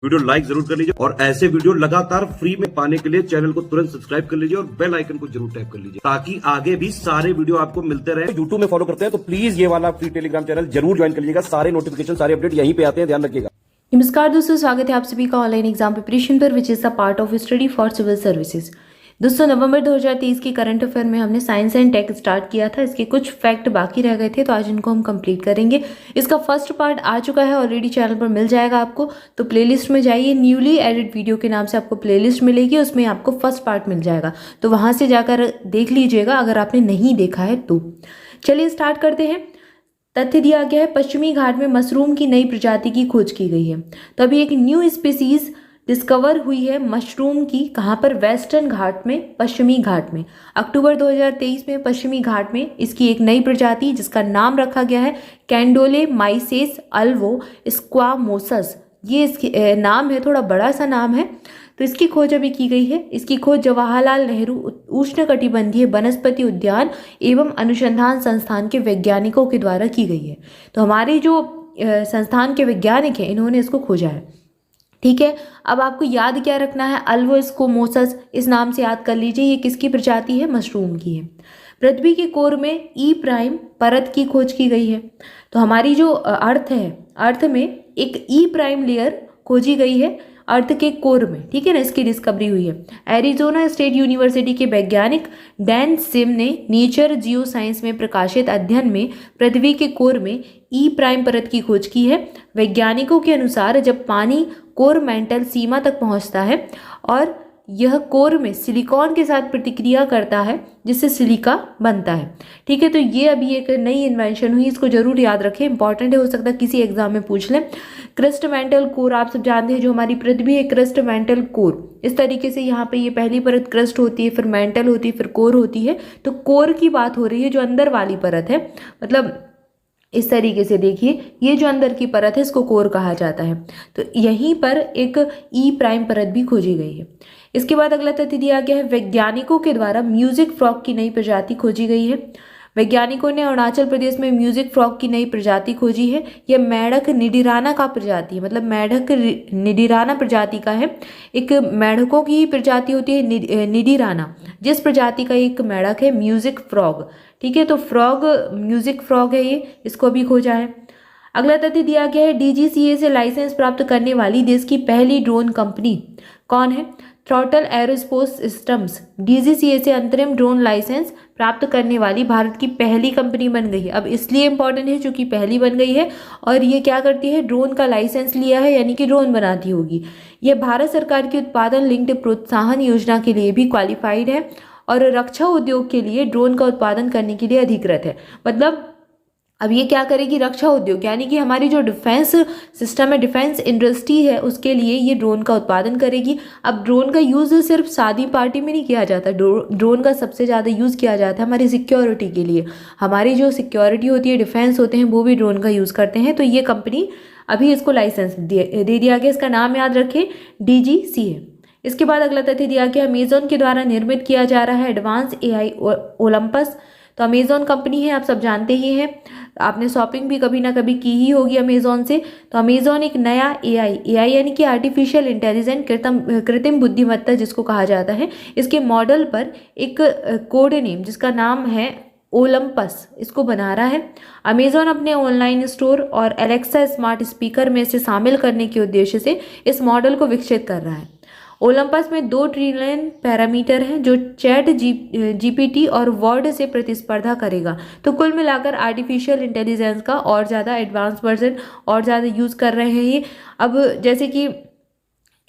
Video like जरूर कर लीजिए और ऐसे वीडियो लगातार फ्री में पाने के लिए चैनल को तुरंत सब्सक्राइब कर लीजिए और बेल आइकन को जरूर टैप कर लीजिए ताकि आगे भी सारे वीडियो आपको मिलते रहे। यूट्यूब में फॉलो करते हैं तो प्लीज ये वाला फ्री टेलीग्राम चैनल जरूर ज्वाइन कर लीजिएगा। सारे नोटिफिकेशन सारे अपडेट यहीं पे आते हैं, ध्यान रखिएगा। नमस्कार दोस्तों, स्वागत है आप सभी का ऑनलाइन एग्जाम प्रिपरेशन पर which is a part of study for civil services. दोस्तों, नवंबर 2023 की करंट अफेयर में हमने साइंस एंड टेक स्टार्ट किया था। इसके कुछ फैक्ट बाकी रह गए थे तो आज इनको हम कंप्लीट करेंगे। इसका फर्स्ट पार्ट आ चुका है, ऑलरेडी चैनल पर मिल जाएगा आपको। तो प्लेलिस्ट में जाइए, न्यूली एडिट वीडियो के नाम से आपको प्लेलिस्ट मिलेगी, उसमें आपको फर्स्ट पार्ट मिल जाएगा। तो वहाँ से जाकर देख लीजिएगा अगर आपने नहीं देखा है तो। चलिए स्टार्ट करते हैं। तथ्य दिया गया है, पश्चिमी घाट में मशरूम की नई प्रजाति की खोज की गई है। तो अभी एक न्यू स्पीसीज डिस्कवर हुई है मशरूम की। कहाँ पर? वेस्टर्न घाट में, पश्चिमी घाट में। अक्टूबर 2023 में पश्चिमी घाट में इसकी एक नई प्रजाति जिसका नाम रखा गया है कैंडोलेमाइसेस अल्वो स्क्वामोसस। ये इसके नाम है, थोड़ा बड़ा सा नाम है। तो इसकी खोज अभी की गई है। इसकी खोज जवाहरलाल नेहरू उष्णकटिबंधीय वनस्पति उद्यान एवं अनुसंधान संस्थान के वैज्ञानिकों के द्वारा की गई है। तो हमारे जो संस्थान के वैज्ञानिक हैं इन्होंने इसको खोजा है। ठीक है, अब आपको याद क्या रखना है? अल्वोस्कोमोसस इस नाम से याद कर लीजिए। ये किसकी प्रजाति है? मशरूम की है। पृथ्वी के कोर में ई प्राइम परत की खोज की गई है। तो हमारी जो अर्थ है, अर्थ में एक ई प्राइम लेयर खोजी गई है अर्थ के कोर में। ठीक है ना, इसकी डिस्कवरी हुई है। एरिजोना स्टेट यूनिवर्सिटी के वैज्ञानिक डैन सिम ने नेचर जियो साइंस में प्रकाशित अध्ययन में पृथ्वी के कोर में ई प्राइम परत की खोज की है। वैज्ञानिकों के अनुसार जब पानी कोर मेंटल सीमा तक पहुंचता है और यह कोर में सिलिकॉन के साथ प्रतिक्रिया करता है जिससे सिलिका बनता है। ठीक है, तो ये अभी एक नई इन्वेंशन हुई, इसको जरूर याद रखें, इंपॉर्टेंट है, हो सकता है किसी एग्जाम में पूछ लें। क्रस्ट मेंटल कोर आप सब जानते हैं, जो हमारी पृथ्वी है क्रस्ट मेंटल कोर। इस तरीके से यहाँ पे ये पहली परत क्रस्ट होती है, फिर मेंटल होती है, फिर कोर होती है। तो कोर की बात हो रही है, जो अंदर वाली परत है। मतलब इस तरीके से देखिए, ये जो अंदर की परत है इसको कोर कहा जाता है। तो यहीं पर एक ई प्राइम परत भी खोजी गई है। इसके बाद अगला तथ्य दिया गया है, वैज्ञानिकों के द्वारा म्यूजिक फ्रॉग की नई प्रजाति खोजी गई है। वैज्ञानिकों ने अरुणाचल प्रदेश में म्यूजिक फ्रॉग की नई प्रजाति खोजी है। यह मेढक निडिराना का प्रजाति है, मतलब मेढक निडिराना प्रजाति का है। एक मेढकों की ही प्रजाति होती है निडिराना, जिस प्रजाति का एक मेढक है म्यूजिक फ्रॉग। ठीक है, तो फ्रॉग म्यूजिक फ्रॉग है ये, इसको भी खोजा है। अगला तथ्य दिया गया है, डीजीसीए से लाइसेंस प्राप्त करने वाली देश की पहली ड्रोन कंपनी कौन है? थ्रॉटल एरोस्पेस सिस्टम्स डीजीसीए से अंतरिम ड्रोन लाइसेंस प्राप्त करने वाली भारत की पहली कंपनी बन गई है। अब इसलिए इंपॉर्टेंट है क्योंकि पहली बन गई है और ये क्या करती है? ड्रोन का लाइसेंस लिया है, यानी कि ड्रोन बनाती होगी। यह भारत सरकार की उत्पादन लिंक्ड प्रोत्साहन योजना के लिए भी क्वालिफाइड है और रक्षा उद्योग के लिए ड्रोन का उत्पादन करने के लिए अधिकृत है। मतलब अब ये क्या करेगी? रक्षा उद्योग, यानी कि हमारी जो डिफेंस सिस्टम है, डिफेंस इंडस्ट्री है, उसके लिए ये ड्रोन का उत्पादन करेगी। अब ड्रोन का यूज़ सिर्फ शादी पार्टी में नहीं किया जाता, ड्रोन का सबसे ज़्यादा यूज़ किया जाता है हमारी सिक्योरिटी के लिए। हमारी जो सिक्योरिटी होती है, डिफेंस होते हैं, वो भी ड्रोन का यूज़ करते हैं। तो ये कंपनी अभी इसको लाइसेंस दे दिया गया। इसका नाम याद रखें, DGCA। इसके बाद अगला तथ्य दिया गया, अमेजॉन के द्वारा निर्मित किया जा रहा है एडवांस AI ओलंपस। तो अमेजॉन कंपनी है, आप सब जानते ही हैं, आपने शॉपिंग भी कभी ना कभी की ही होगी अमेजॉन से। तो अमेजॉन एक नया AI यानी कि आर्टिफिशियल इंटेलिजेंस, कृत्रिम बुद्धिमत्ता जिसको कहा जाता है, इसके मॉडल पर एक कोड नेम जिसका नाम है ओलंपस, इसको बना रहा है। अमेजॉन अपने ऑनलाइन स्टोर और एलेक्सा स्मार्ट स्पीकर में से शामिल करने के उद्देश्य से इस मॉडल को विकसित कर रहा है। ओलंपस में 2 ट्रिलियन पैरामीटर हैं जो चैट GPT और वर्ड से प्रतिस्पर्धा करेगा। तो कुल मिलाकर आर्टिफिशियल इंटेलिजेंस का और ज़्यादा एडवांस वर्जन और ज़्यादा यूज़ कर रहे हैं ये। अब जैसे कि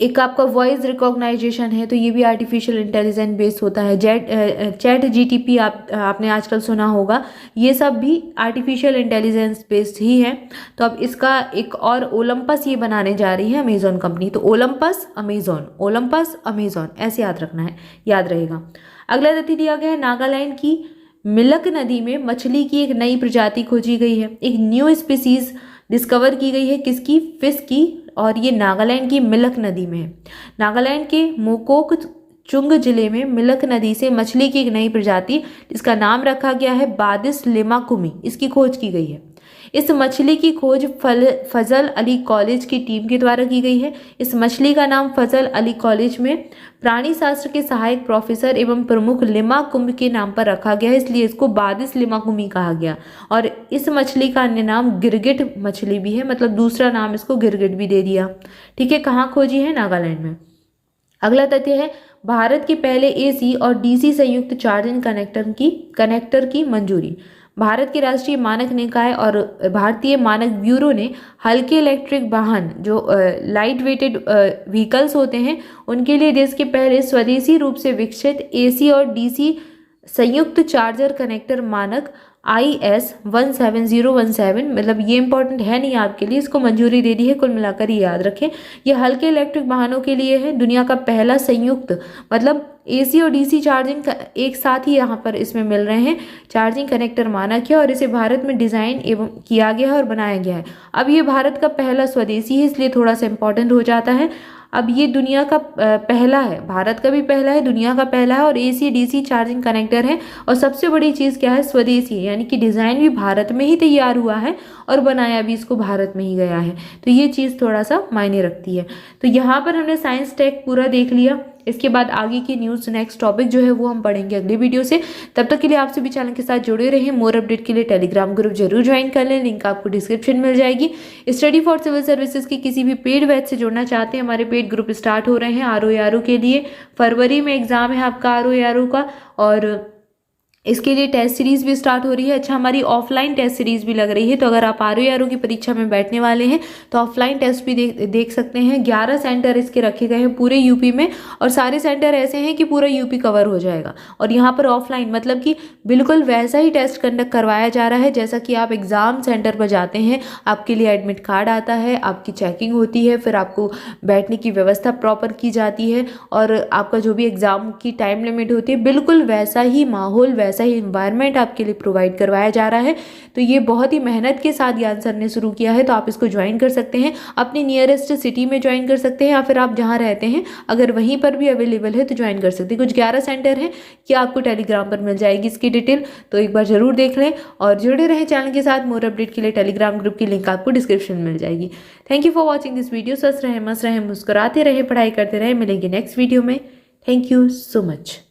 एक आपका वॉइस रिकॉग्नाइजेशन है, तो ये भी आर्टिफिशियल इंटेलिजेंस बेस्ड होता है। चैट GTP आपने आजकल सुना होगा, ये सब भी आर्टिफिशियल इंटेलिजेंस बेस्ड ही है। तो अब इसका एक और ओलंपस ये बनाने जा रही है अमेजॉन कंपनी। तो ओलंपस अमेजॉन ऐसे याद रखना है, याद रहेगा। अगला तथ्य दिया गया है, नागालैंड की मिलक नदी में मछली की एक नई प्रजाति खोजी गई है। एक न्यू स्पीसीज डिस्कवर की गई है, किसकी? फिश की, और ये नागालैंड की मिलक नदी में है। नागालैंड के मोकोक चुंग जिले में मिलक नदी से मछली की एक नई प्रजाति जिसका नाम रखा गया है बादिस लिमाकुमी, इसकी खोज की गई है। इस मछली की खोज फजल अली कॉलेज की टीम के द्वारा की गई है। इस मछली का नाम फजल अली कॉलेज में प्राणी शास्त्र के सहायक प्रोफेसर एवं प्रमुख लिमा कुंभ के नाम पर रखा गया है, इसलिए इसको बादिस लिमा कुंभी कहा गया। और इस मछली का अन्य नाम गिरगिट मछली भी है, मतलब दूसरा नाम इसको गिरगिट भी दे दिया। ठीक है, कहाँ खोजी है? नागालैंड में। अगला तथ्य है भारत के पहले AC और DC संयुक्त चार्जिंग कनेक्टर की मंजूरी। भारत के राष्ट्रीय मानक निकाय और भारतीय मानक ब्यूरो ने हल्के इलेक्ट्रिक वाहन जो लाइट वेटेड व्हीकल्स होते हैं उनके लिए देश के पहले स्वदेशी रूप से विकसित AC और DC संयुक्त चार्जर कनेक्टर मानक IS 17017, मतलब ये इंपॉर्टेंट है नहीं आपके लिए, इसको मंजूरी दे दी है। कुल मिलाकर ये याद रखें, ये हल्के इलेक्ट्रिक वाहनों के लिए है। दुनिया का पहला संयुक्त, मतलब AC और DC चार्जिंग एक साथ ही यहाँ पर इसमें मिल रहे हैं, चार्जिंग कनेक्टर मानक है और इसे भारत में डिज़ाइन एवं किया गया है और बनाया गया है। अब ये भारत का पहला स्वदेशी है, इसलिए थोड़ा सा इंपॉर्टेंट हो जाता है। अब ये दुनिया का पहला है, भारत का भी पहला है, दुनिया का पहला है और AC DC चार्जिंग कनेक्टर है। और सबसे बड़ी चीज़ क्या है? स्वदेशी, यानी कि डिज़ाइन भी भारत में ही तैयार हुआ है और बनाया भी इसको भारत में ही गया है। तो ये चीज़ थोड़ा सा मायने रखती है। तो यहाँ पर हमने साइंस टेक पूरा देख लिया। इसके बाद आगे की न्यूज़, नेक्स्ट टॉपिक जो है वो हम पढ़ेंगे अगले वीडियो से। तब तक के लिए आप सभी चैनल के साथ जुड़े रहें। मोर अपडेट के लिए टेलीग्राम ग्रुप जरूर ज्वाइन कर लें, लिंक आपको डिस्क्रिप्शन में मिल जाएगी। स्टडी फॉर सिविल सर्विसेज की किसी भी पेड बैच से जुड़ना चाहते हैं, हमारे पेड ग्रुप स्टार्ट हो रहे हैं। RO के लिए फरवरी में एग्जाम है आपका RO का, और इसके लिए टेस्ट सीरीज भी स्टार्ट हो रही है। अच्छा, हमारी ऑफलाइन टेस्ट सीरीज भी लग रही है, तो अगर आप RO की परीक्षा में बैठने वाले हैं तो ऑफलाइन टेस्ट भी देख सकते हैं। 11 सेंटर इसके रखे गए हैं पूरे यूपी में, और सारे सेंटर ऐसे हैं कि पूरा यूपी कवर हो जाएगा। और यहाँ पर ऑफलाइन मतलब कि बिल्कुल वैसा ही टेस्ट कंडक्ट करवाया जा रहा है जैसा कि आप एग्ज़ाम सेंटर पर जाते हैं। आपके लिए एडमिट कार्ड आता है, आपकी चेकिंग होती है, फिर आपको बैठने की व्यवस्था प्रॉपर की जाती है, और आपका जो भी एग्ज़ाम की टाइम लिमिट होती है, बिल्कुल वैसा ही माहौल, वैसा ही इन्वायरमेंट आपके लिए प्रोवाइड करवाया जा रहा है। तो ये बहुत ही मेहनत के साथ ज्ञान सर ने शुरू किया है, तो आप इसको ज्वाइन कर सकते हैं। अपनी नियरेस्ट सिटी में ज्वाइन कर सकते हैं, या फिर आप जहाँ रहते हैं अगर वहीं पर भी अवेलेबल है तो ज्वाइन कर सकते हैं। कुछ 11 सेंटर हैं कि आपको टेलीग्राम पर मिल जाएगी इसकी डिटेल, तो एक बार जरूर देख लें और जुड़े रहें चैनल के साथ। मोर अपडेट के लिए टेलीग्राम ग्रुप की लिंक आपको डिस्क्रिप्शन में मिल जाएगी। Thank you for watching this video. स्वस्थ रहें, मस्त रहें, मुस्कुराते रहें, पढ़ाई करते रहें। मिलेंगे नेक्स्ट वीडियो में। Thank you so much.